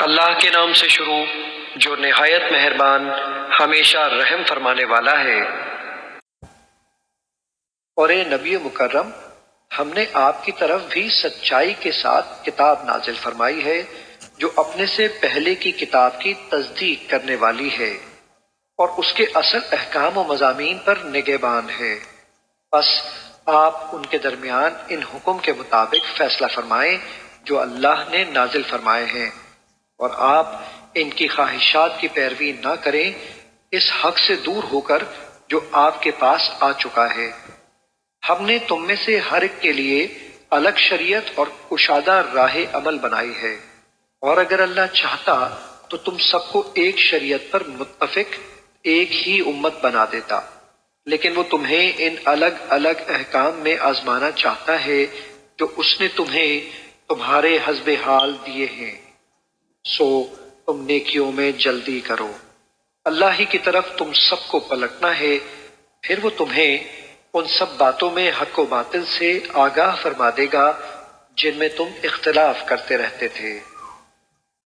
اللہ کے نام سے شروع جو نہایت مہربان ہمیشہ رحم فرمانے والا ہے۔ اور اے نبی مکرم، ہم نے آپ کی طرف بھی سچائی کے ساتھ کتاب نازل فرمائی ہے جو اپنے سے پہلے کی کتاب کی تصدیق کرنے والی ہے اور اس کے اصل احکام و مضامین پر نگہبان ہے۔ بس آپ ان کے درمیان ان حکم کے مطابق فیصلہ فرمائیں جو اللہ نے نازل فرمائے ہیں، اور آپ ان کی خواہشات کی پیروی نہ کریں اس حق سے دور ہو کر جو آپ کے پاس آ چکا ہے۔ ہم نے تم میں سے ہر ایک کے لیے الگ شریعت اور کشادہ راہ عمل بنائی ہے، اور اگر اللہ چاہتا تو تم سب کو ایک شریعت پر متفق ایک ہی امت بنا دیتا، لیکن وہ تمہیں ان الگ الگ احکام میں آزمانا چاہتا ہے جو اس نے تمہیں تمہارے حسب حال دیے ہیں، سو تم نیکیوں میں جلدی کرو۔ اللہ ہی کی طرف تم سب کو پلٹنا ہے، پھر وہ تمہیں ان سب باتوں میں حق و باطل سے آگاہ فرما دے گا جن میں تم اختلاف کرتے رہتے تھے۔